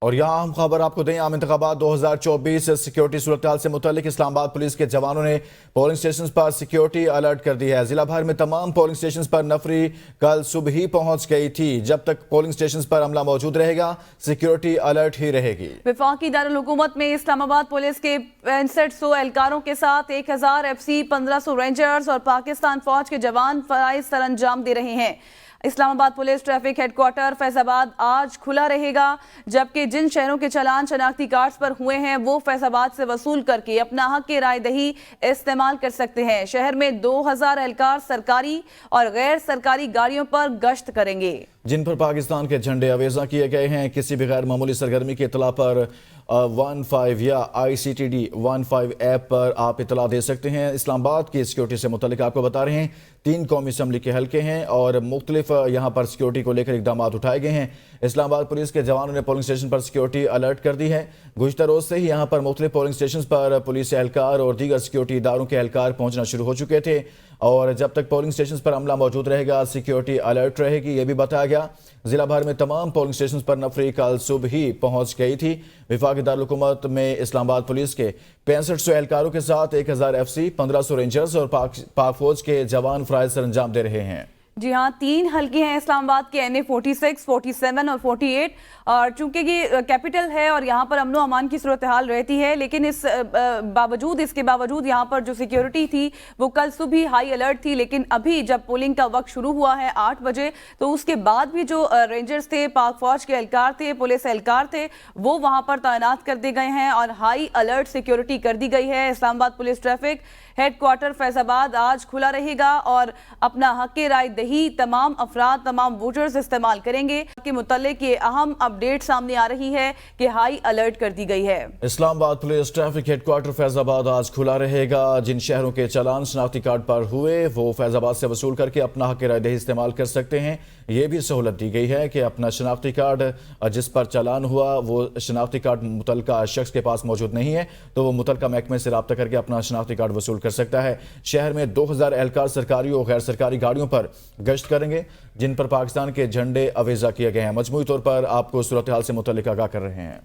اور یہاں ہم خبر آپ کو دیں، عام انتخابات 2024 سیکیورٹی صورتحال سے متعلق اسلام آباد پولیس کے جوانوں نے پولنگ سٹیشنز پر سیکیورٹی الرٹ کر دی ہے۔ ضلع بھر میں تمام پولنگ سٹیشنز پر نفری کل صبح ہی پہنچ گئی تھی۔ جب تک پولنگ سٹیشنز پر عملہ موجود رہے گا، سیکیورٹی الرٹ ہی رہے گی۔ وفاقی دارالحکومت میں اسلام آباد پولیس کے 6500 اہلکاروں کے ساتھ 1000 FC 1500 رینجرز اور پاکستان فوج کے جوان فرائض سر انجام دے رہے ہیں۔ اسلام آباد پولیس ٹریفک ہیڈ کوارٹر فیض آباد آج کھلا رہے گا، جبکہ جن شہروں کے چلان شناختی کارڈز پر ہوئے ہیں وہ فیض آباد سے وصول کر کے اپنا حق کی رائے دہی استعمال کر سکتے ہیں۔ شہر میں 2000 اہلکار سرکاری اور غیر سرکاری گاڑیوں پر گشت کریں گے، جن پر پاکستان کے جھنڈے آویزاں کیے گئے ہیں۔ کسی بھی غیر معمولی سرگرمی کی اطلاع پر 15 یا ICTD 15 ایپ پر آپ اطلاع دے سکتے ہیں۔ اسلام آباد کی سیکیورٹی سے متعلق آپ کو بتا رہے ہیں، 3 قومی اسمبلی کے حلقے ہیں اور مختلف یہاں پر سیکیورٹی کو لے کر اقدامات اٹھائے گئے ہیں۔ اسلام آباد پولیس کے جوانوں نے پولنگ سٹیشن پر سیکیورٹی الرٹ کر دی ہے۔ گزشتہ روز سے ہی یہاں پر مختلف پولنگ سٹیشنز پر پولیس اہلکار اور دیگر سیکیورٹی اداروں کے اہلکار پہنچنا شروع ہو چکے تھے، اور جب تک پولنگ سٹیشنز پر عملہ موجود رہے گا، سیکیورٹی الرٹ رہے گی، یہ بھی بتایا گیا۔ ضلع بھر میں تمام پولنگ سٹیشنز پر نفری کل صبح ہی پہنچ گئی تھی۔ وفاقی دارالحکومت میں اسلام آباد پولیس کے 6500 اہلکاروں کے ساتھ 1000 FC 1500 رینجرز اور پاک فوج کے جوان فرائض سر انجام دے رہے ہیں۔ جی ہاں، 3 حلقے ہیں اسلام آباد کے NA 46, 47 اور 48، اور چونکہ یہ کیپٹل ہے اور یہاں پر امن و امان کی صورتحال رہتی ہے، لیکن اس کے باوجود یہاں پر جو سیکیورٹی تھی وہ کل صبح ہائی الرٹ تھی، لیکن ابھی جب پولنگ کا وقت شروع ہوا ہے 8 بجے، تو اس کے بعد بھی جو رینجرز تھے، پاک فوج کے اہلکار تھے، پولیس اہلکار تھے، وہ وہاں پر تعینات کر دیے گئے ہیں اور ہائی الرٹ سیکیورٹی کر دی گئی ہے۔ اسلام آباد پولیس ٹریفک ہیڈ کوارٹر فیض آباد آج کھلا رہے گا اور اپنا حق رائے دہی تمام افراد، تمام ووٹرز استعمال کریں گے۔ کے متعلق یہ اہم اپڈیٹ سامنے آ رہی ہے کہ ہائی الرٹ کر دی گئی ہے۔ اسلام آباد پولیس ٹریفک ہیڈ کوارٹر فیض آباد آج کھلا رہے گا۔ جن شہروں کے چلان شناختی کارڈ پر ہوئے وہ فیض آباد سے وصول کر کے اپنا حق رائے دہی استعمال کر سکتے ہیں۔ یہ بھی سہولت دی گئی ہے کہ اپنا شناختی کارڈ جس پر چلان ہوا وہ شناختی کارڈ متعلقہ شخص کے پاس موجود نہیں ہے تو وہ متعلقہ محکمے سے رابطہ کر کے اپنا شناختی کارڈ وصول کر سکتا ہے۔ شہر میں 2000 اہلکار سرکاری اور غیر سرکاری گاڑیوں پر گشت کریں گے، جن پر پاکستان کے جھنڈے آویزاں کیے گئے ہیں۔ مجموعی طور پر آپ کو صورتحال سے متعلق آگاہ کر رہے ہیں۔